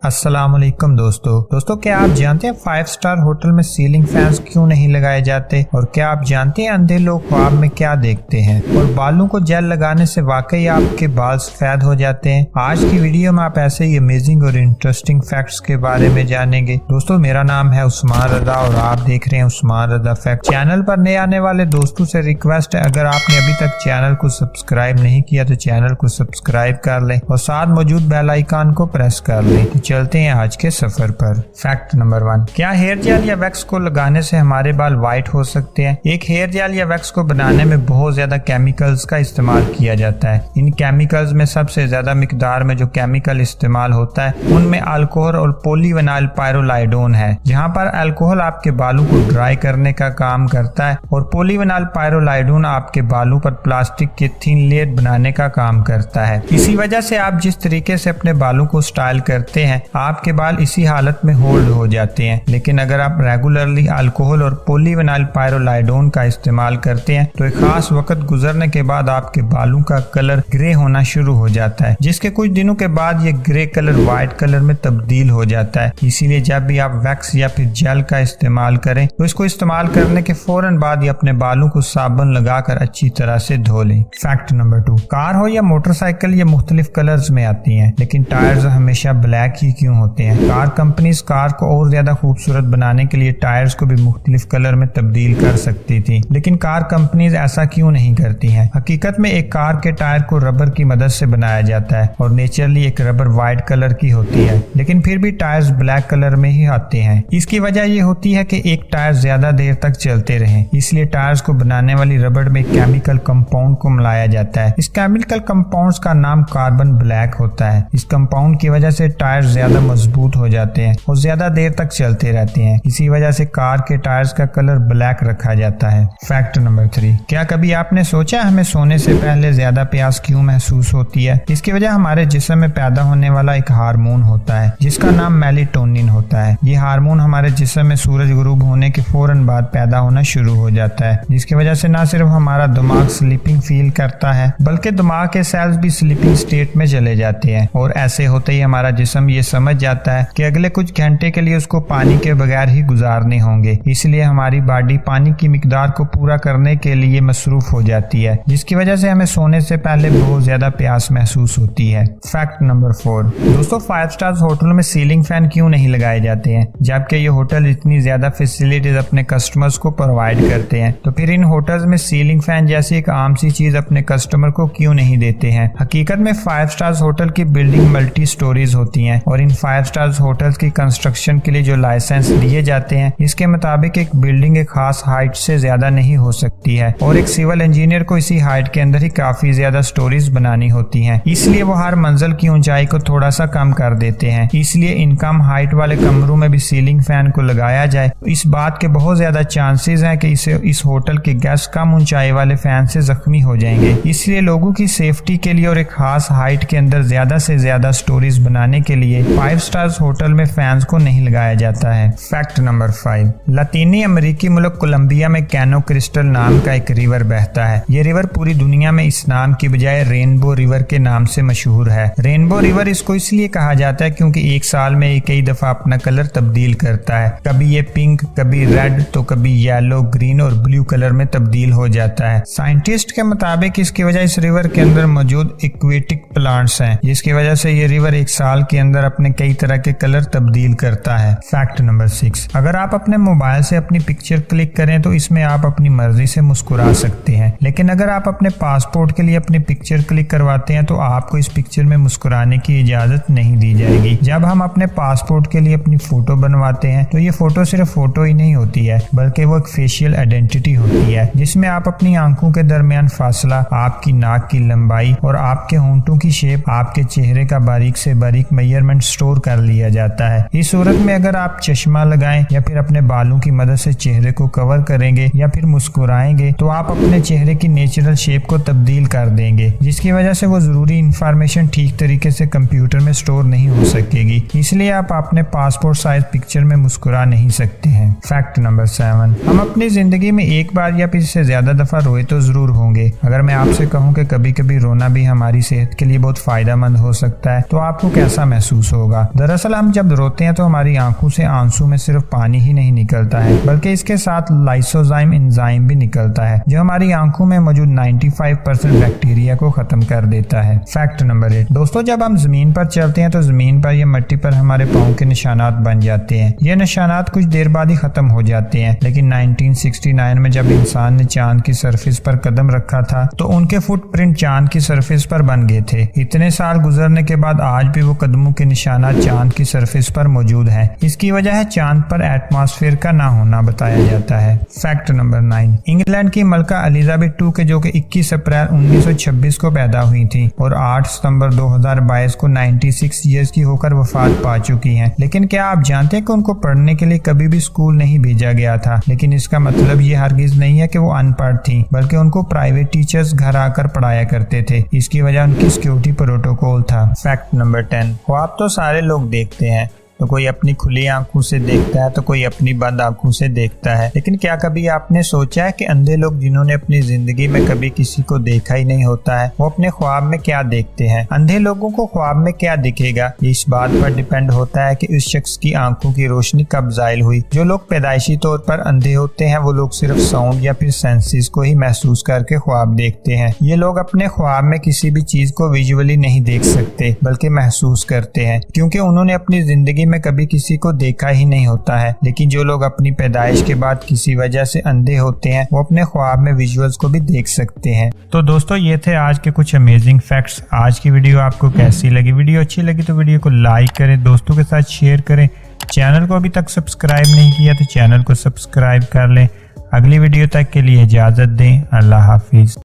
अस्सलाम वालेकुम दोस्तों क्या आप जानते हैं 5 स्टार होटल में सीलिंग फैंस क्यों नहीं लगाए जाते? और क्या आप जानते हैं अंधे लोग ख्वाब में क्या देखते हैं? और बालों को जेल लगाने से वाकई आपके बाल सफेद हो जाते हैं? आज की वीडियो में आप ऐसे ही अमेजिंग और इंटरेस्टिंग फैक्ट्स के बारे में जानेंगे। दोस्तों मेरा नाम है उस्मान रजा और आप देख रहे हैं उस्मान रजा फैक्ट। चैनल पर नए आने वाले दोस्तों से रिक्वेस्ट है, अगर आपने अभी तक चैनल को सब्सक्राइब नहीं किया तो चैनल को सब्सक्राइब कर लें और साथ मौजूद बेल आइकन को प्रेस कर लें। तो चलते हैं आज के सफर पर। फैक्ट नंबर 1, क्या हेयर जेल या वैक्स को लगाने से हमारे बाल व्हाइट हो सकते हैं? एक हेयर जेल या वैक्स को बनाने में बहुत ज्यादा केमिकल्स का इस्तेमाल किया जाता है। इन केमिकल्स में सबसे ज्यादा मिकदार में जो केमिकल इस्तेमाल होता है उनमें अल्कोहल और पॉलीविनाइल पायरोलाइडोन है। जहाँ पर अल्कोहल आपके बालों को ड्राई करने का काम करता है और पॉलीविनाइल पायरोलाइडोन आपके बालों पर प्लास्टिक के थिन लेयर बनाने का काम करता है। इसी वजह से आप जिस तरीके से अपने बालों को स्टाइल करते हैं आपके बाल इसी हालत में होल्ड हो जाते हैं। लेकिन अगर आप रेगुलरली अल्कोहल और पॉलीविनाइल पायरोलाइडोन का इस्तेमाल करते हैं तो एक खास वक्त गुजरने के बाद आपके बालों का कलर ग्रे होना शुरू हो जाता है, जिसके कुछ दिनों के बाद ये ग्रे कलर व्हाइट कलर में तब्दील हो जाता है। इसीलिए जब भी आप वैक्स या फिर जेल का इस्तेमाल करें तो इसको इस्तेमाल करने के फौरन बाद ही अपने बालों को साबुन लगाकर अच्छी तरह से धो लें। फैक्ट नंबर 2, कार हो या मोटरसाइकिल ये मुख्तलिफ कलर्स में आती हैं, लेकिन टायर्स हमेशा ब्लैक ही क्यों होते हैं? कार कंपनीज कार को और ज्यादा खूबसूरत बनाने के लिए टायर्स को भी मुख्तलिफ कलर में तब्दील कर सकती थी, लेकिन कार कंपनीज ऐसा क्यों नहीं करती हैं? हकीकत में एक कार के टायर को रबर की मदद से बनाया जाता है और नेचुरली एक रबर व्हाइट कलर की होती है, लेकिन फिर भी टायर्स ब्लैक कलर में ही आते हैं। इसकी वजह ये होती है कि एक टायर ज्यादा देर तक चलते रहे, इसलिए टायर्स को बनाने वाली रबर में केमिकल कंपाउंड को मिलाया जाता है। इस केमिकल कंपाउंड का नाम कार्बन ब्लैक होता है। इस कंपाउंड की वजह से टायर ज्यादा मजबूत हो जाते हैं और ज्यादा देर तक चलते रहते हैं। इसी वजह से कार के टायर्स का कलर ब्लैक रखा जाता है। फैक्ट नंबर 3, क्या कभी आपने सोचा हमें सोने से पहले ज्यादा प्यास क्यों महसूस होती है? इसकी वजह हमारे जिस्म में पैदा होने वाला एक हार्मोन होता है जिसका नाम मेलाटोनिन होता है। ये हार्मोन हमारे जिस्म में सूरज गुरूब होने के फौरन बाद पैदा होना शुरू हो जाता है, जिसकी वजह से न सिर्फ हमारा दिमाग स्लीपिंग फील करता है बल्कि दिमाग के सेल्स भी स्लीपिंग स्टेट में चले जाते हैं। और ऐसे होते ही हमारा जिस्म ये समझ जाता है कि अगले कुछ घंटे के लिए उसको पानी के बगैर ही गुजारने होंगे, इसलिए हमारी बॉडी पानी की मिकदार को पूरा करने के लिए मसरूफ हो जाती है, जिसकी वजह से हमें सोने से पहले बहुत ज्यादा प्यास महसूस होती है। फैक्ट नंबर 4, दोस्तों 5 स्टार्स होटलों में सीलिंग फैन क्यों नहीं लगाए जाते हैं? जबकि ये होटल इतनी ज्यादा फैसिलिटीज अपने कस्टमर्स को प्रोवाइड करते हैं, तो फिर इन होटल्स में सीलिंग फैन जैसी एक आम सी चीज अपने कस्टमर को क्यों नहीं देते हैं? हकीकत में 5 स्टार्स होटल की बिल्डिंग मल्टी स्टोरीज होती हैं और इन 5 स्टार्स होटल्स की कंस्ट्रक्शन के लिए जो लाइसेंस दिए जाते हैं इसके मुताबिक एक बिल्डिंग एक खास हाइट से ज्यादा नहीं हो सकती है और एक सिविल इंजीनियर को इसी हाइट के अंदर ही काफी ज्यादा स्टोरीज बनानी होती हैं, इसलिए वो हर मंजिल की ऊंचाई को थोड़ा सा कम कर देते हैं। इसलिए इन कम हाइट वाले कमरों में भी सीलिंग फैन को लगाया जाए तो इस बात के बहुत ज्यादा चांसेस हैं कि इस होटल के गेस्ट कम ऊंचाई वाले फैन से जख्मी हो जाएंगे। इसलिए लोगों की सेफ्टी के लिए और एक खास हाइट के अंदर ज्यादा से ज्यादा स्टोरीज बनाने के लिए 5 स्टार्स होटल में फैंस को नहीं लगाया जाता है। फैक्ट नंबर 5, लातीनी अमेरिकी मुल्क कोलंबिया में कैनो क्रिस्टल नाम का एक रिवर बहता है। ये रिवर पूरी दुनिया में इस नाम की बजाय रेनबो रिवर के नाम से मशहूर है। रेनबो रिवर इसको इसलिए कहा जाता है क्योंकि एक साल में ये कई दफा अपना कलर तब्दील करता है। कभी ये पिंक, कभी रेड, तो कभी येलो, ग्रीन और ब्लू कलर में तब्दील हो जाता है। साइंटिस्ट के मुताबिक इसकी वजह इस रिवर के अंदर मौजूद एक्वेटिक प्लांट्स हैं, जिसकी वजह से ये रिवर एक साल के अंदर अपने कई तरह के कलर तब्दील करता है। फैक्ट नंबर 6, अगर आप अपने मोबाइल से अपनी पिक्चर क्लिक करें तो इसमें आप अपनी मर्जी से मुस्कुरा सकते हैं, लेकिन अगर आप अपने पासपोर्ट के लिए अपनी पिक्चर क्लिक करवाते हैं तो आपको इस पिक्चर में मुस्कुराने की इजाजत नहीं दी जाएगी। जब हम अपने पासपोर्ट के लिए अपनी फोटो बनवाते हैं तो ये फोटो सिर्फ फोटो ही नहीं होती है बल्कि वो एक फेशियल आइडेंटिटी होती है, जिसमें आप अपनी आंखों के दरमियान फासला, आपकी नाक की लंबाई और आपके होंठों की शेप, आपके चेहरे का बारीक से बारीक मेजरमेंट स्टोर कर लिया जाता है। इस सूरत में अगर आप चश्मा लगाएं या फिर अपने बालों की मदद से चेहरे को कवर करेंगे या फिर मुस्कुराएंगे तो आप अपने चेहरे की नेचुरल शेप को तब्दील कर देंगे, जिसकी वजह से वो जरूरी इंफॉर्मेशन ठीक तरीके से कंप्यूटर में स्टोर नहीं हो सकेगी। इसलिए आप अपने पासपोर्ट साइज पिक्चर में मुस्कुरा नहीं सकते हैं। फैक्ट नंबर 7, हम अपनी जिंदगी में एक बार या फिर इससे ज्यादा दफा रोए तो जरूर होंगे। अगर मैं आपसे कहूँ कि कभी कभी रोना भी हमारी सेहत के लिए बहुत फायदेमंद हो सकता है तो आपको कैसा महसूस होगा। दरअसल हम जब रोते हैं तो हमारी आंखों से आंसू में सिर्फ पानी ही नहीं निकलता है, बल्कि इसके साथ लाइसोजाइम एंजाइम भी निकलता है, जो हमारी आंखों में मौजूद 95% बैक्टीरिया को खत्म कर देता है। फैक्ट नंबर 8 दोस्तों, जब हम जमीन पर चलते हैं तो जमीन पर या मिट्टी पर हमारे पाँव के निशानात बन जाते हैं। ये निशानात कुछ देर बाद ही खत्म हो जाते हैं, लेकिन 1969 में जब इंसान ने चांद की सरफेस पर कदम रखा था तो उनके फुटप्रिंट चांद की सरफेस पर बन गए थे। इतने साल गुजरने के बाद आज भी वो कदमों के निशानात चांद की सरफेस पर मौजूद हैं। इसकी वजह है चांद पर एटमॉस्फेयर का ना होना, बताया जाता है। फैक्ट नंबर 9 इंग्लैंड की मलका एलिजाबेथ II के जो कि 21 अप्रैल 1926 को पैदा हुई थी और 8 सितंबर 2022 को 96 ईयर्स की होकर वफात पा चुकी हैं। लेकिन क्या आप जानते हैं कि उनको पढ़ने के लिए कभी भी स्कूल नहीं भेजा गया था, लेकिन इसका मतलब ये हरगिज नहीं है कि वो अनपढ़ थी, बल्कि उनको प्राइवेट टीचर्स घर आकर पढ़ाया करते थे। इसकी वजह उनकी सिक्योरिटी प्रोटोकॉल था। फैक्ट नंबर 10 ख्वाब तो सारे लोग देखते हैं, तो कोई अपनी खुली आंखों से देखता है तो कोई अपनी बंद आंखों से देखता है। लेकिन क्या कभी आपने सोचा है कि अंधे लोग जिन्होंने अपनी जिंदगी में कभी किसी को देखा ही नहीं होता है, वो अपने ख्वाब में क्या देखते हैं? अंधे लोगों को ख्वाब में क्या दिखेगा, ये इस बात पर डिपेंड होता है कि उस शख्स की आंखों की रोशनी कब ज़ाइल हुई। जो लोग पैदाइशी तौर पर अंधे होते हैं वो लोग सिर्फ साउंड या फिर सेंसेस को ही महसूस करके ख्वाब देखते हैं। ये लोग अपने ख्वाब में किसी भी चीज को विजुअली नहीं देख सकते, बल्कि महसूस करते हैं, क्योंकि उन्होंने अपनी जिंदगी में कभी किसी को देखा ही नहीं होता है। लेकिन जो लोग अपनी पैदाइश के बाद किसी वजह से अंधे होते हैं वो अपने ख्वाब में विजुअल्स को भी देख सकते हैं। तो दोस्तों ये थे आज के कुछ अमेजिंग फैक्ट्स। आज की वीडियो आपको कैसी लगी? वीडियो अच्छी लगी तो वीडियो को लाइक करें, दोस्तों के साथ शेयर करें। चैनल को अभी तक सब्सक्राइब नहीं किया तो चैनल को सब्सक्राइब कर लें। अगली वीडियो तक के लिए इजाजत दें। अल्लाह हाफिज।